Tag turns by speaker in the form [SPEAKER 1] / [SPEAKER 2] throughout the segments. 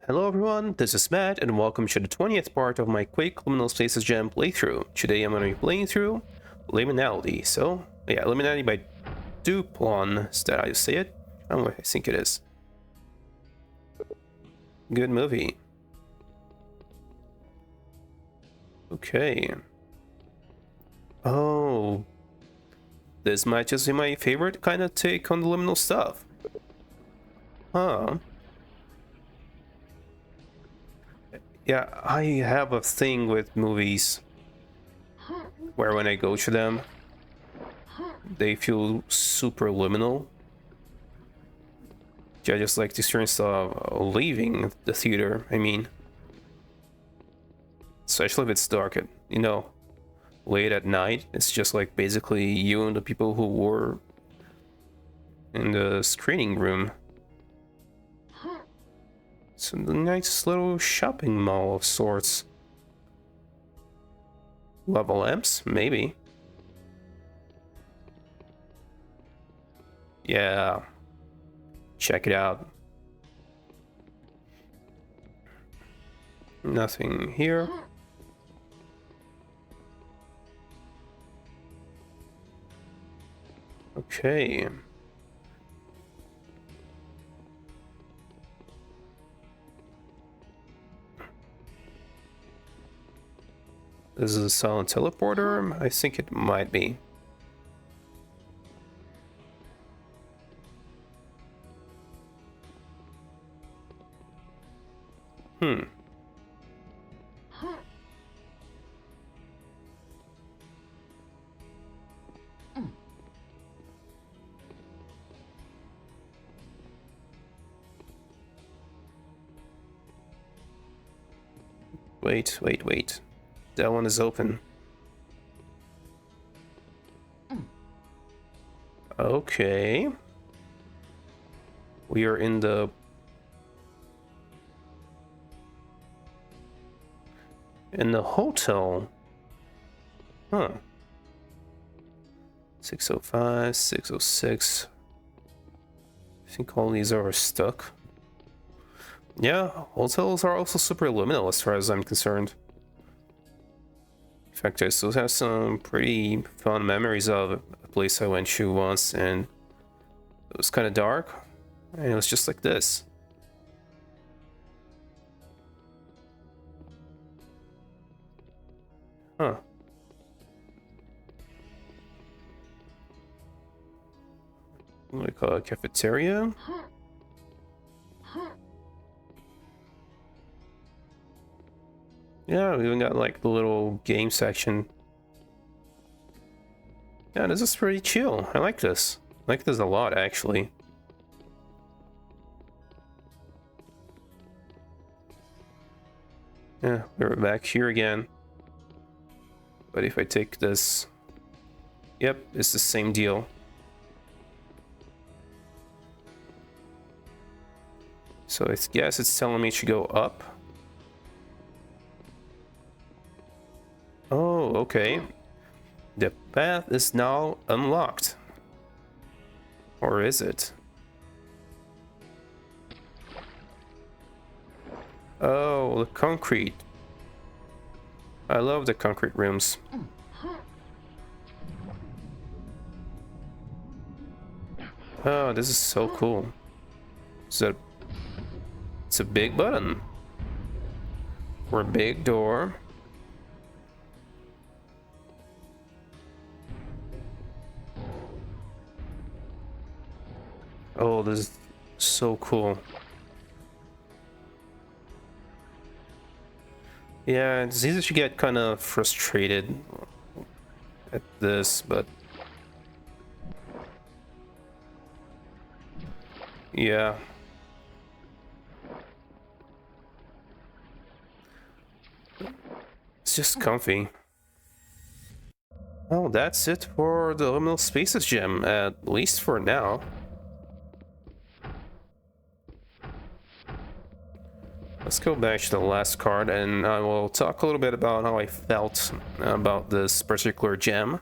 [SPEAKER 1] Hello everyone, this is Matt and welcome to the 20th part of my Quake Liminal Spaces Gem playthrough. Today I'm going to be playing through Liminality. So, yeah, Liminality by Duplon, is that how you say it? I think it is. Good movie. Okay. Oh, this might just be my favorite kind of take on the liminal stuff. Huh. Yeah, I have a thing with movies where when I go to them, they feel super liminal. I just like the experience of leaving the theater, I mean. Especially if it's dark at, late at night. It's just like basically you and the people who were in the screening room. It's a nice little shopping mall of sorts. Lava lamps? Maybe. Yeah. Check it out. Nothing here. Okay. This is a silent teleporter? I think it might be. Wait. That one is open. Okay. We are in the... hotel. Huh. 605, 606. I think all these are stuck. Yeah, hotels are also super liminal as far as I'm concerned. In fact, I still have some pretty fond memories of a place I went to once, and it was kind of dark, and it was just like this. Huh. Like a cafeteria? Yeah, we even got like the little game section. Yeah, this is pretty chill. I like this. I like this a lot, actually. Yeah, we're back here again. But if I take this... Yep, it's the same deal. So I guess it's telling me to go up. Oh, okay. The path is now unlocked. Or is it? Oh, the concrete. I love the concrete rooms. Oh, this is so cool. So, it's a big button. Or a big door. Oh, this is so cool. Yeah, it's easy to get kind of frustrated at this, but... yeah. It's just comfy. Well, that's it for the Liminal Spaces gem, at least for now. Let's go back to the last card and I will talk a little bit about how I felt about this particular gem.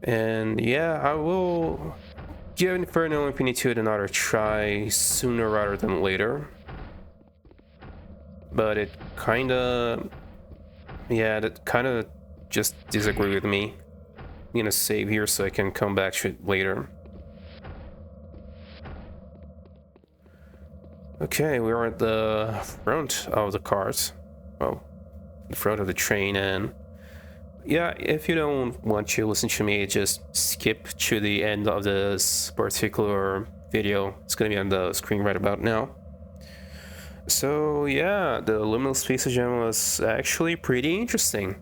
[SPEAKER 1] And yeah, I will give Inferno Infinitude another try sooner rather than later. But it kinda... yeah, that kinda just disagree with me. I'm gonna save here so I can come back to it later. Okay, we're at the front of the cars. Well, in front of the train, and yeah, if you don't want to listen to me, just skip to the end of this particular video. It's gonna be on the screen right about now. So yeah, the Liminal Space Jam was actually pretty interesting.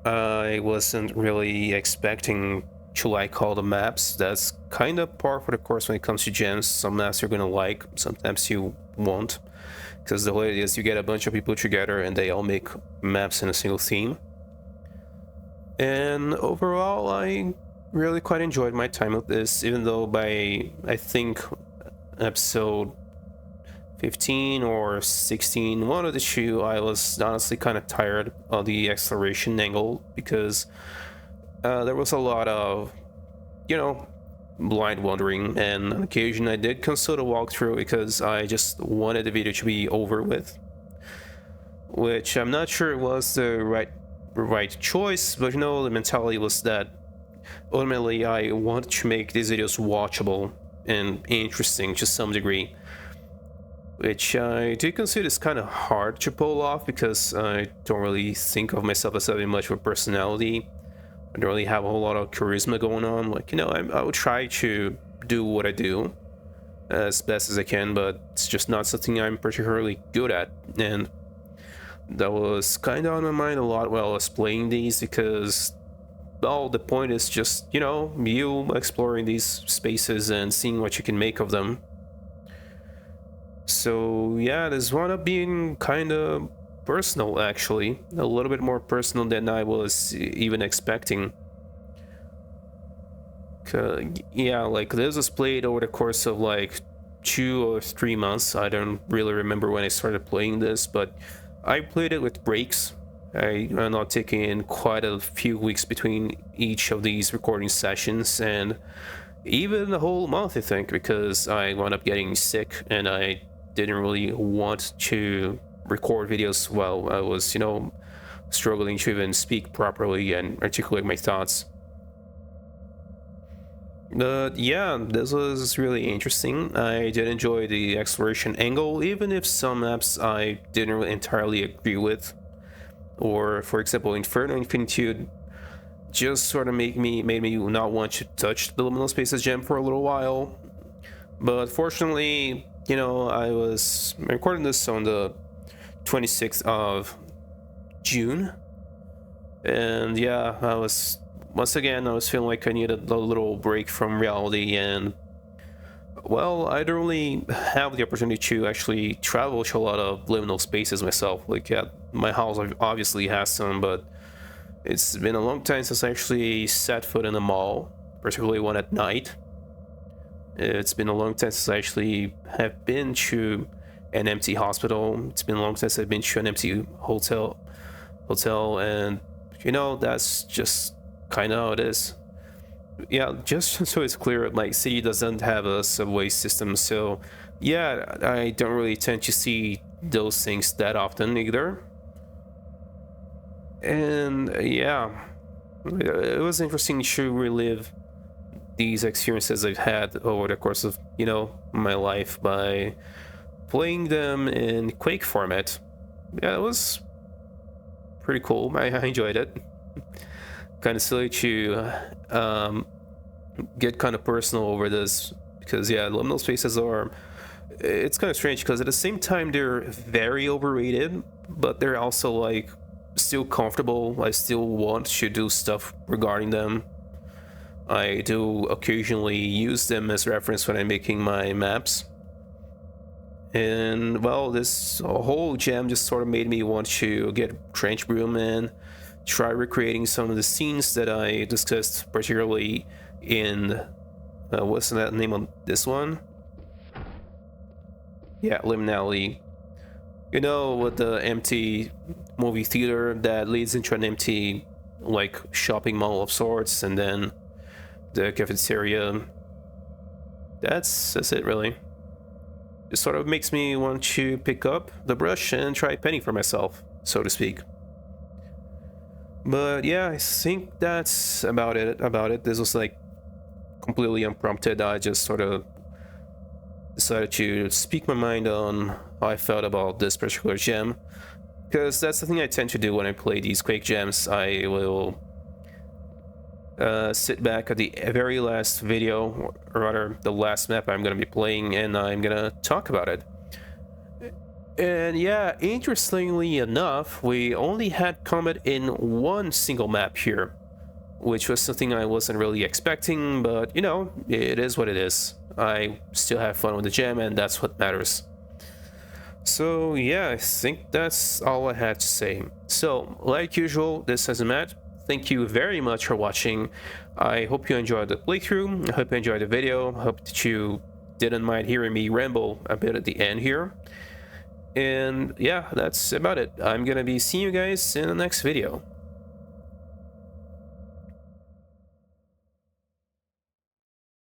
[SPEAKER 1] I wasn't really expecting to like all the maps. That's kind of par for the course when it comes to gems. Some maps you're gonna like, sometimes you won't, because the way it is, you get a bunch of people together and they all make maps in a single theme. And overall, I really quite enjoyed my time with this, even though by, I think, episode 15 or 16, one of the two, I was honestly kind of tired of the exploration angle, because there was a lot of, you know, blind wandering, and on occasion I did consult a walkthrough because I just wanted the video to be over with, which I'm not sure was the right choice, but you know, the mentality was that ultimately I want to make these videos watchable and interesting to some degree, which I do consider is kind of hard to pull off because I don't really think of myself as having much of a personality. I don't really have a whole lot of charisma going on. Like, you know, I would try to do what I do as best as I can, but it's just not something I'm particularly good at. And that was kind of on my mind a lot while I was playing these, because, well, the point is just, you know, you exploring these spaces and seeing what you can make of them. So yeah, this wound up being kind of personal, actually, a little bit more personal than I was even expecting. Yeah, like this was played over the course of like 2 or 3 months. I don't really remember when I started playing this, but I played it with breaks. I'm not taking in quite a few weeks between each of these recording sessions, and even a whole month, I think, because I wound up getting sick and I didn't really want to record videos while I was, you know, struggling to even speak properly and articulate my thoughts. But yeah, this was really interesting. I did enjoy the exploration angle, even if some maps I didn't really entirely agree with. Or, for example, Inferno Infinitude just sort of made me not want to touch the Liminal Spaces gem for a little while. But fortunately, you know, I was recording this on the 26th of June, and yeah, I was feeling like I needed a little break from reality, and well, I don't really have the opportunity to actually travel to a lot of liminal spaces myself. Like, yeah, my house obviously has some, but it's been a long time since I actually set foot in a mall, particularly one at night. It's been a long time since I actually have been to an empty hospital. It's been a long time since I've been to an empty hotel, and you know, that's just kind of how it is. Yeah, just so it's clear, my city doesn't have a subway system, so yeah, I don't really tend to see those things that often either. And yeah, it was interesting to relive these experiences I've had over the course of, you know, my life by playing them in Quake format. Yeah, it was pretty cool. I enjoyed it. Kind of silly to get kind of personal over this, because yeah, liminal spaces are, it's kind of strange because at the same time they're very overrated, but they're also like still comfortable. I still want to do stuff regarding them. I do occasionally use them as reference when I'm making my maps. And well, this whole jam just sort of made me want to get Trench Broom and try recreating some of the scenes that I discussed, particularly in what's that name on this one? Yeah, Liminality. You know, with the empty movie theater that leads into an empty, like, shopping mall of sorts, and then the cafeteria. that's it really. It sort of makes me want to pick up the brush and try painting for myself, so to speak. But yeah, I think that's about it. This was like completely unprompted. I just sort of decided to speak my mind on how I felt about this particular gem, because that's the thing I tend to do when I play these Quake gems. I will sit back at the very last video, or rather the last map I'm going to be playing, and I'm going to talk about it. And yeah, interestingly enough, we only had combat in one single map here, which was something I wasn't really expecting, but you know, it is what it is. I still have fun with the gem, and that's what matters. So yeah, I think that's all I had to say. So, like usual, this has been Matt. Thank you very much for watching. I hope you enjoyed the playthrough. I hope you enjoyed the video. I hope that you didn't mind hearing me ramble a bit at the end here. And yeah, that's about it. I'm gonna be seeing you guys in the next video.